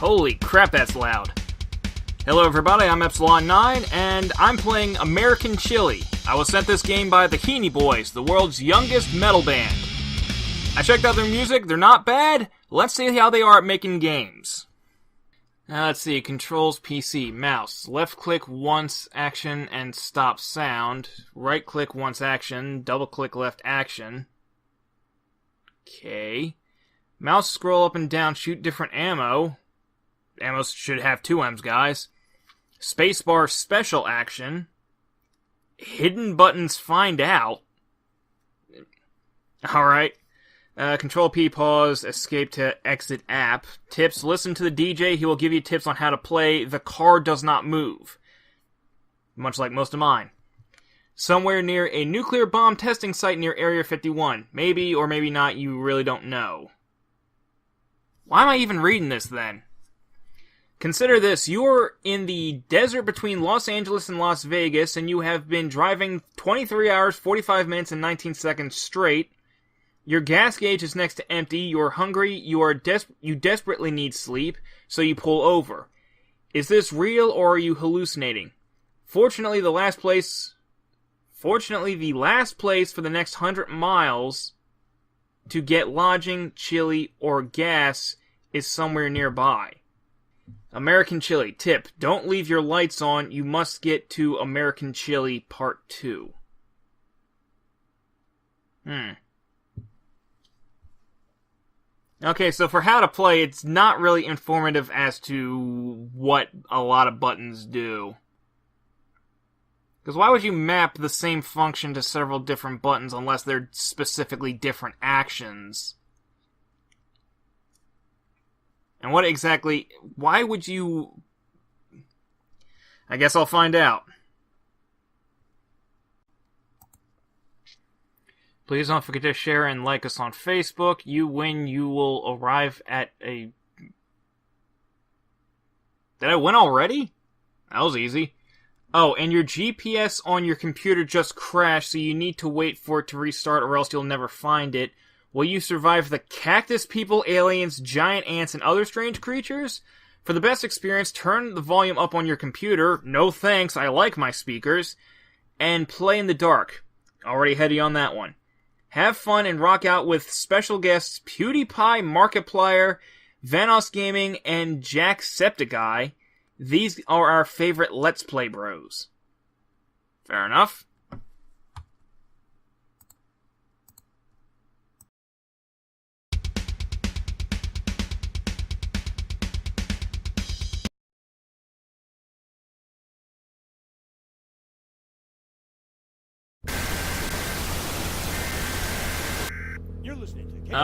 Holy crap, that's loud. Hello everybody, I'm Epsilon9, and I'm playing American Chili. I was sent this game by the Heaney Boys, the world's youngest metal band. I checked out their music, they're not bad. Let's see how they are at making games. Now let's see, controls PC, mouse, left click once action and stop sound, right click once action, double click left action. Okay. Mouse scroll up and down, shoot different ammo. Ammo should have 2 M's, guys. Spacebar special action. Hidden buttons find out. Alright. Control P, pause, escape to exit app. Tips, listen to the DJ. He will give you tips on how to play. The car does not move. Much like most of mine. Somewhere near a nuclear bomb testing site near Area 51. Maybe or maybe not, you really don't know. Why am I even reading this then? Consider this, you're in the desert between Los Angeles and Las Vegas, and you have been driving 23 hours, 45 minutes, and 19 seconds straight. Your gas gauge is next to empty, you're hungry, you desperately need sleep, so you pull over. Is this real, or are you hallucinating? Fortunately, the last place for the next 100 miles to get lodging, chili, or gas is somewhere nearby. American Chili. Tip, don't leave your lights on. You must get to American Chili Part 2. Okay, so for how to play, it's not really informative as to what a lot of buttons do. Because why would you map the same function to several different buttons unless they're specifically different actions? And what exactly... Why would you... I guess I'll find out. Please don't forget to share and like us on Facebook. You win, you will arrive at a... Did I win already? That was easy. Oh, and your GPS on your computer just crashed, so you need to wait for it to restart or else you'll never find it. Will you survive the cactus people, aliens, giant ants, and other strange creatures? For the best experience, turn the volume up on your computer. No thanks, I like my speakers. And play in the dark. Already heady on that one. Have fun and rock out with special guests PewDiePie, Markiplier, Vanoss Gaming, and Jacksepticeye. These are our favorite Let's Play bros. Fair enough.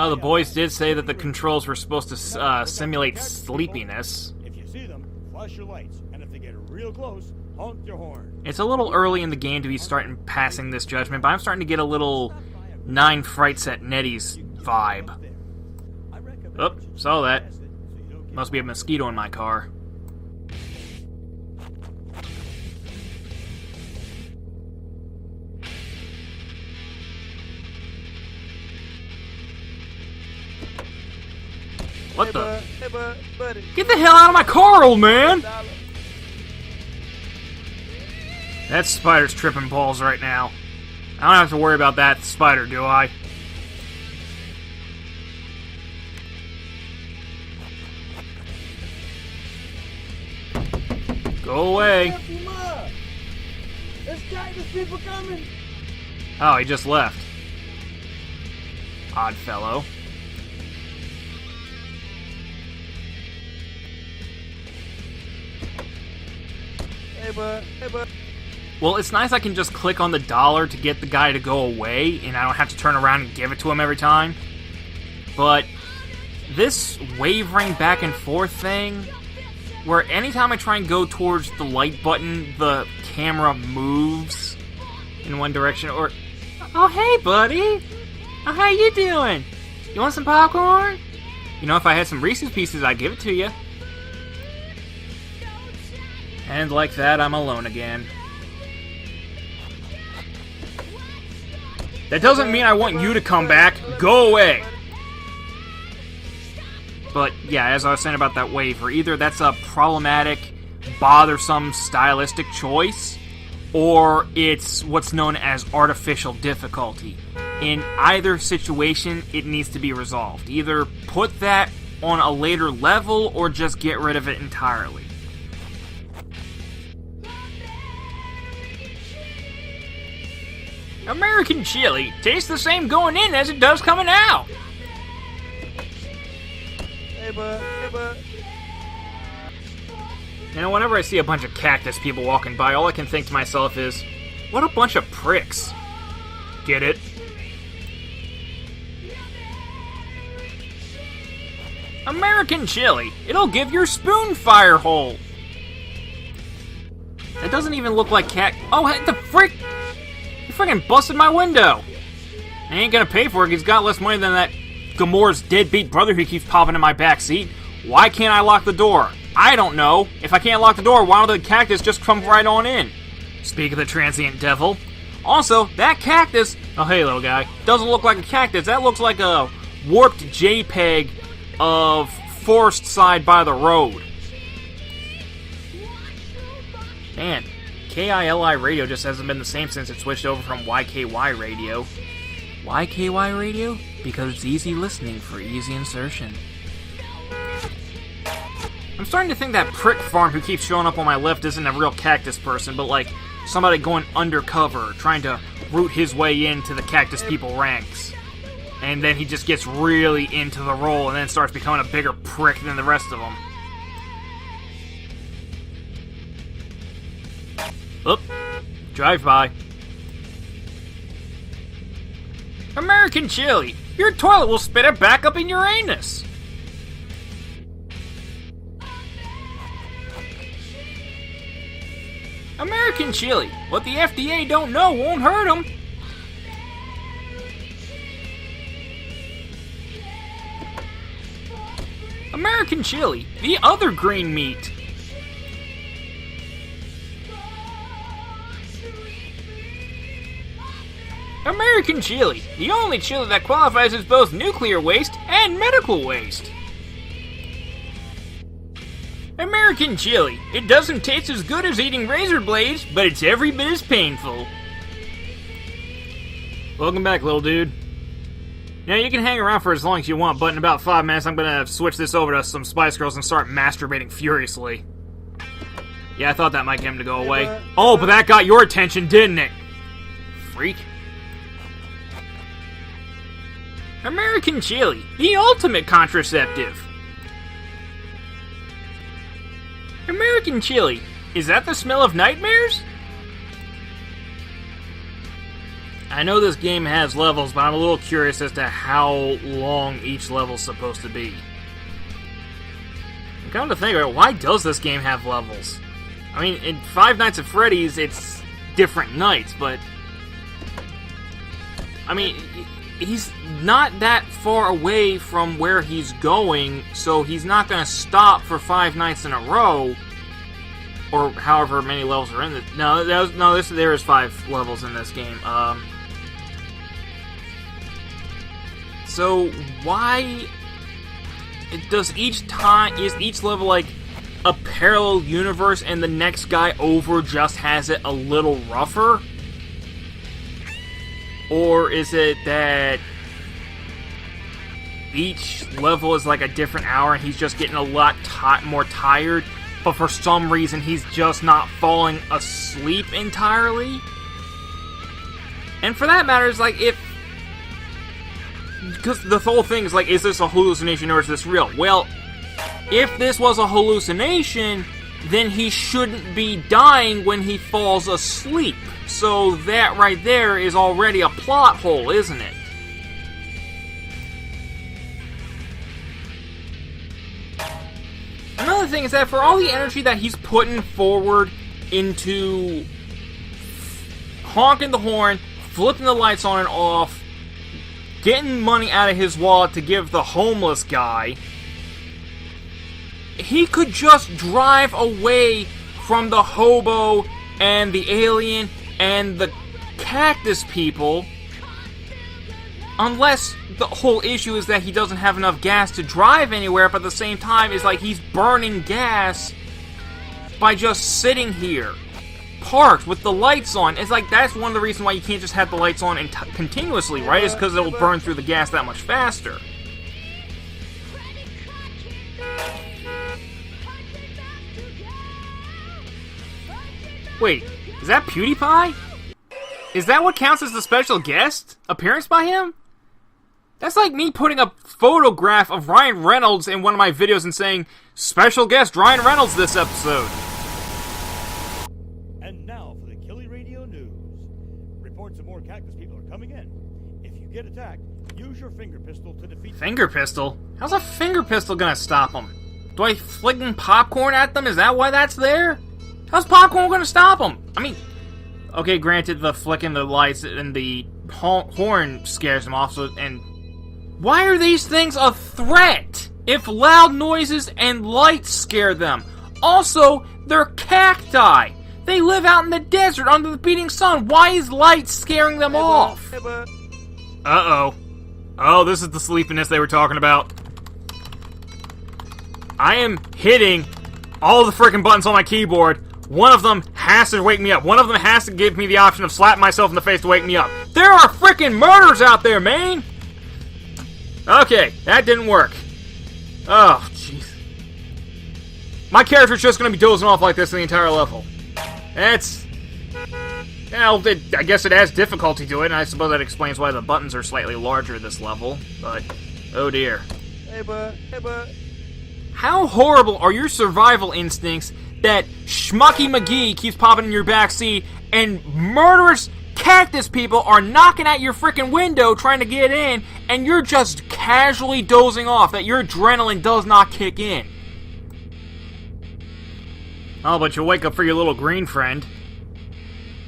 The boys did say that the controls were supposed to simulate sleepiness. If you see them, flash your lights, and if they get real close, honk your horn. It's a little early in the game to be passing this judgment, but I'm starting to get a little 9 Frights at Nettie's vibe. Oh, saw that. Must be a mosquito in my car. What the? Buddy. Get the hell out of my car, old man! That spider's tripping balls right now. I don't have to worry about that spider, do I? Go away. There's cactus people coming. Oh, he just left. Odd fellow. Hey, bud. Well, it's nice I can just click on the dollar to get the guy to go away, and I don't have to turn around and give it to him every time. But this wavering back and forth thing, where anytime I try and go towards the light button, the camera moves in one direction, or... Oh, hey, buddy! Oh, how you doing? You want some popcorn? You know, if I had some Reese's Pieces, I'd give it to you. And like that, I'm alone again. That doesn't mean I want you to come back. Go away! but yeah, as I was saying about that waiver, either that's a problematic, bothersome stylistic choice, or it's what's known as artificial difficulty. In either situation, it needs to be resolved. Either put that on a later level, or just get rid of it entirely. American chili tastes the same going in as it does coming out. Hey, bud. You know, whenever I see a bunch of cactus people walking by, all I can think to myself is, what a bunch of pricks. Get it? American chili. It'll give your spoon fire hole. That doesn't even look like Oh, what the frick? You freaking busted my window. I ain't gonna pay for it. He's got less money than that Gamore's deadbeat brother who keeps popping in my backseat. Why can't I lock the door? I don't know. If I can't lock the door, why don't the cactus just come right on in? Speak of the transient devil. Also, that cactus... Oh, hey, little guy. Doesn't look like a cactus. That looks like a warped JPEG of Forest Side by the road. Man, KILI radio just hasn't been the same since it switched over from YKY radio. YKY radio? Because it's easy listening for easy insertion. I'm starting to think that prick farm who keeps showing up on my left isn't a real cactus person, but like somebody going undercover, trying to root his way into the cactus people ranks. And then he just gets really into the role and then starts becoming a bigger prick than the rest of them. Oop. Drive by. American chili. Your toilet will spit it back up in your anus. American chili. What the FDA don't know won't hurt them. American chili. The other green meat. American chili. The only chili that qualifies as both nuclear waste and medical waste. American chili. It doesn't taste as good as eating razor blades, but it's every bit as painful. Welcome back, little dude. Now, you can hang around for as long as you want, but in about 5 minutes, I'm gonna switch this over to some Spice Girls and start masturbating furiously. Yeah, I thought that might get him to go away. Oh, but that got your attention, didn't it? Freak. American chili. The ultimate contraceptive. American chili. Is that the smell of nightmares? I know this game has levels, but I'm a little curious as to how long each level's supposed to be. I'm coming to think of it, why does this game have levels? I mean, in Five Nights at Freddy's, it's different nights, but... I mean, he's not that far away from where he's going, so he's not going to stop for 5 nights in a row, or however many levels are in this. There is 5 levels in this game. So why does is each level like a parallel universe, and the next guy over just has it a little rougher? Or is it that each level is like a different hour and he's just getting a lot more tired, but for some reason he's just not falling asleep entirely? And for that matter, it's like, because the whole thing is like, is this a hallucination or is this real? Well, if this was a hallucination, then he shouldn't be dying when he falls asleep. So that right there is already a plot hole, isn't it? Another thing is that for all the energy that he's putting forward into honking the horn, flipping the lights on and off, getting money out of his wallet to give the homeless guy, he could just drive away from the hobo and the alien and the cactus people Unless the whole issue is that he doesn't have enough gas to drive anywhere, but at the same time, it's like he's burning gas by just sitting here, parked with the lights on. It's like that's one of the reasons why you can't just have the lights on and continuously, right? Is because it'll burn through the gas that much faster. Wait, is that PewDiePie? Is that what counts as the special guest appearance by him? That's like me putting a photograph of Ryan Reynolds in one of my videos and saying, "Special guest Ryan Reynolds this episode." And now for the Killy Radio News. Reports of more cactus people are coming in. If you get attacked, use your finger pistol to defeat them. Finger pistol? How's a finger pistol gonna stop them? Do I fling popcorn at them? Is that why that's there? How's popcorn gonna stop them? I mean, okay, granted, the flicking the lights and the horn scares them off, and why are these things a threat if loud noises and lights scare them? Also, they're cacti. They live out in the desert under the beating sun. Why is light scaring them off? Uh-oh. Oh, this is the sleepiness they were talking about. I am hitting all the freaking buttons on my keyboard. One of them has to wake me up. One of them has to give me the option of slapping myself in the face to wake me up. There are freaking murders out there, man! Okay, that didn't work. Oh, jeez. My character's just gonna be dozing off like this the entire level. That's... Well, I guess it adds difficulty to it, and I suppose that explains why the buttons are slightly larger this level, but... Oh dear. Hey, bud. Hey, bud. How horrible are your survival instincts that Schmucky McGee keeps popping in your backseat and murderous cactus people are knocking at your freaking window trying to get in, and you're just casually dozing off, that your adrenaline does not kick in? Oh, but you'll wake up for your little green friend.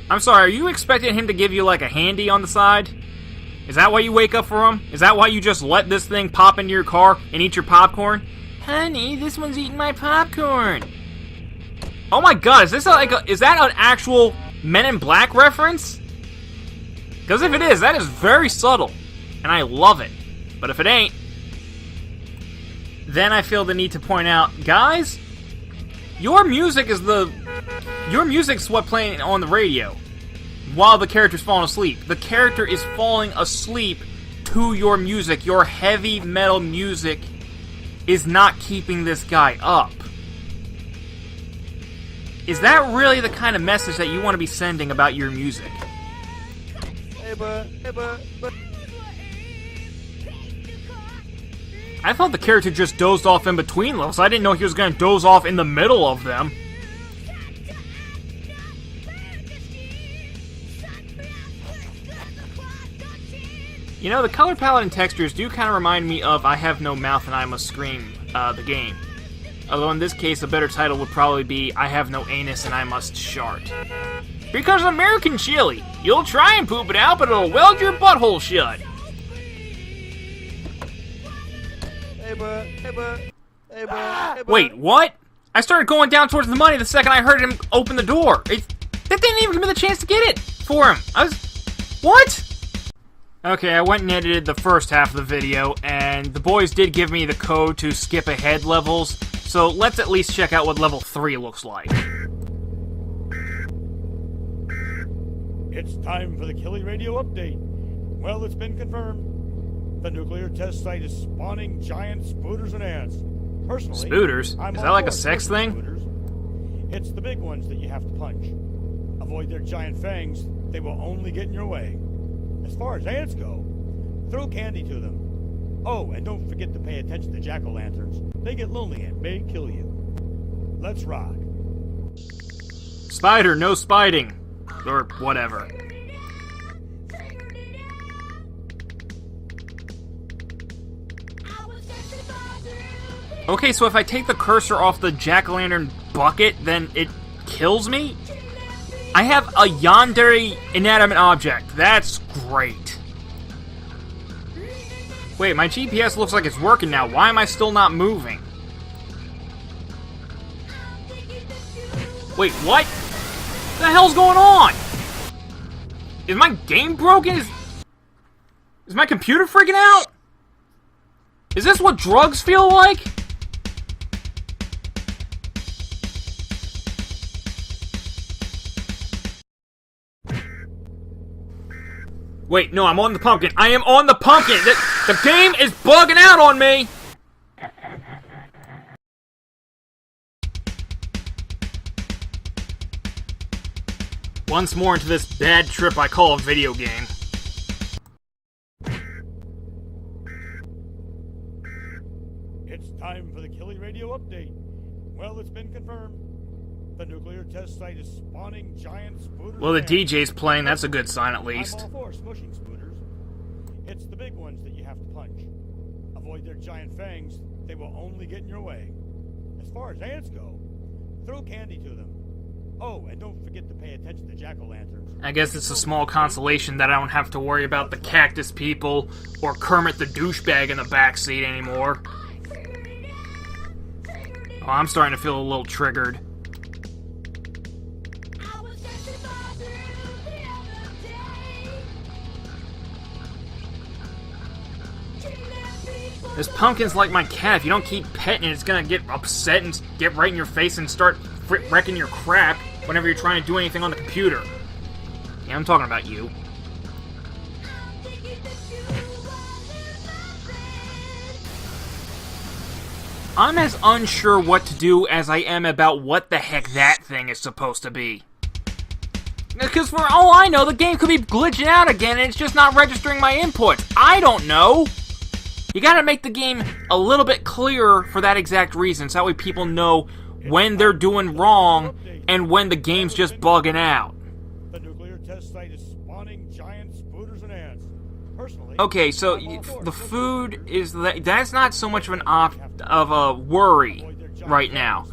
I'm sorry, are you expecting him to give you like a handy on the side? Is that why you wake up for him? Is that why you just let this thing pop into your car and eat your popcorn? Honey, this one's eating my popcorn. Oh my god, is this is that an actual Men in Black reference? Because if it is, that is very subtle, and I love it. But if it ain't, then I feel the need to point out, guys, your music's what playing on the radio while the character's falling asleep. The character is falling asleep to your music. Your heavy metal music is not keeping this guy up. Is that really the kind of message that you want to be sending about your music? Hey, bud. Hey, bud. I thought the character just dozed off in between levels. I didn't know he was going to doze off in the middle of them. You know, the color palette and textures do kind of remind me of I Have No Mouth and I Must Scream, the game. Although in this case, a better title would probably be I Have No Anus and I Must Shart. Because American chili, you'll try and poop it out, but it'll weld your butthole shut. Hey, bud. Hey, bud. Hey, bud. Hey, bud. Wait, what? I started going down towards the money the second I heard him open the door. That didn't even give me the chance to get it for him. What? Okay, I went and edited the first half of the video, and the boys did give me the code to skip ahead levels, so let's at least check out what level 3 looks like. It's time for the Killy Radio update. Well, it's been confirmed. The nuclear test site is spawning giant spooters and ants. Personally, Spooters? I'm Is all that like a for sex thing? spooters. It's the big ones that you have to punch. Avoid their giant fangs. They will only get in your way. As far as ants go, throw candy to them. Oh, and don't forget to pay attention to jack-o'-lanterns. They get lonely and may kill you. Let's rock. Spider, no spiting. Or whatever. Okay, so if I take the cursor off the jack-o'-lantern bucket, then it kills me? I have a yandere inanimate object. That's great. Wait, my GPS looks like it's working now. Why am I still not moving? Wait, what? What the hell's going on? Is my game broken? Is my computer freaking out? Is this what drugs feel like? Wait, no, I'm on the pumpkin. I am on the pumpkin! The game is bugging out on me! Once more into this bad trip I call a video game. It's time for the Killy Radio update. Well, it's been confirmed. The nuclear test site is spawning giant spooters. Well, the DJ's playing, that's a good sign at least. I'm all for smushing spooters. It's the big ones that you have to punch. Avoid their giant fangs, they will only get in your way. As far as ants go, throw candy to them. Oh, and don't forget to pay attention to jack-o'-lanterns. I guess it's a small consolation that I don't have to worry about the cactus people or Kermit the douchebag in the backseat anymore. Oh, I'm starting to feel a little triggered. This pumpkin's like my cat. If you don't keep petting it, it's gonna get upset and get right in your face and start wrecking your crap whenever you're trying to do anything on the computer. Yeah, I'm talking about you. I'm as unsure what to do as I am about what the heck that thing is supposed to be. Because for all I know, the game could be glitching out again and it's just not registering my inputs. I don't know! You gotta make the game a little bit clearer for that exact reason, so that way people know when they're doing wrong and when the game's just bugging out. The nuclear test site is spawning giant spooters and ants. Personally, okay, so the food is that's not so much of a worry right now.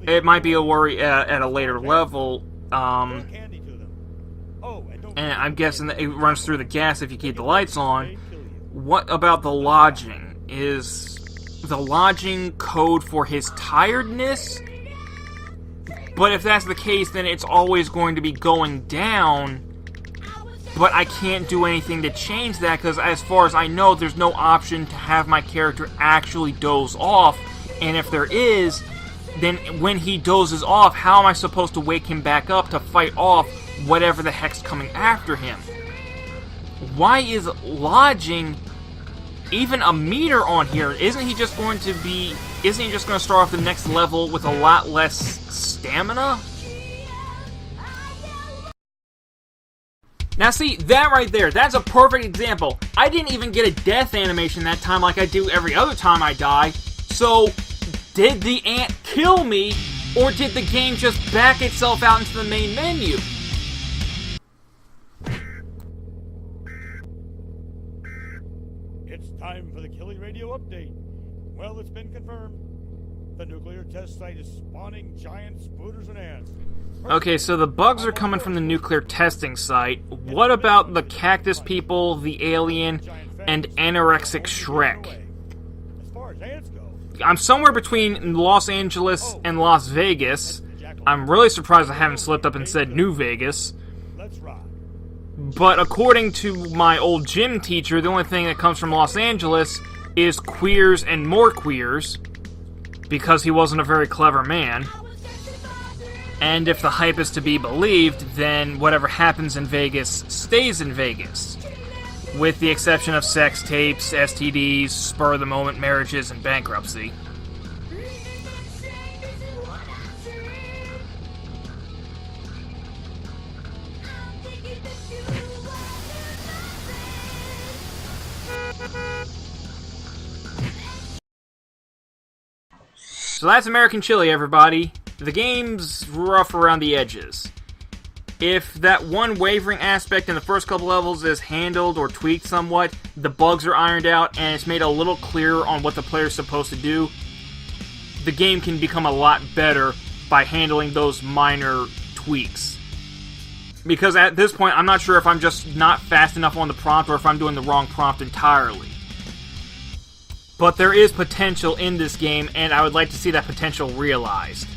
It might be a worry at a later level. And I'm guessing that it runs through the gas if you keep the lights on. What about the lodging? Is the lodging code for his tiredness? But if that's the case, then it's always going to be going down. But I can't do anything to change that, because as far as I know, there's no option to have my character actually doze off. And if there is, then when he dozes off, how am I supposed to wake him back up to fight off whatever the heck's coming after him? Why is lodging even a meter on here? Isn't he just going to start off the next level with a lot less stamina? Now see, that right there, that's a perfect example. I didn't even get a death animation that time like I do every other time I die. So, did the ant kill me, or did the game just back itself out into the main menu? It's time for the Killy Radio update. Well, it's been confirmed. The nuclear test site is spawning giant spooters and ants. Okay, so the bugs are coming from the nuclear testing site. What about the cactus people, the alien, and anorexic Shrek? As far as ants go, I'm somewhere between Los Angeles and Las Vegas. I'm really surprised I haven't slipped up and said New Vegas. let's rock. But according to my old gym teacher, the only thing that comes from Los Angeles is queers and more queers, because he wasn't a very clever man. And if the hype is to be believed, then whatever happens in Vegas stays in Vegas. With the exception of sex tapes, STDs, spur-of-the-moment marriages, and bankruptcy. So that's American Chili, everybody. The game's rough around the edges. If that one wavering aspect in the first couple levels is handled or tweaked somewhat, the bugs are ironed out, and it's made a little clearer on what the player's supposed to do, the game can become a lot better by handling those minor tweaks. Because at this point, I'm not sure if I'm just not fast enough on the prompt or if I'm doing the wrong prompt entirely. But there is potential in this game, and I would like to see that potential realized.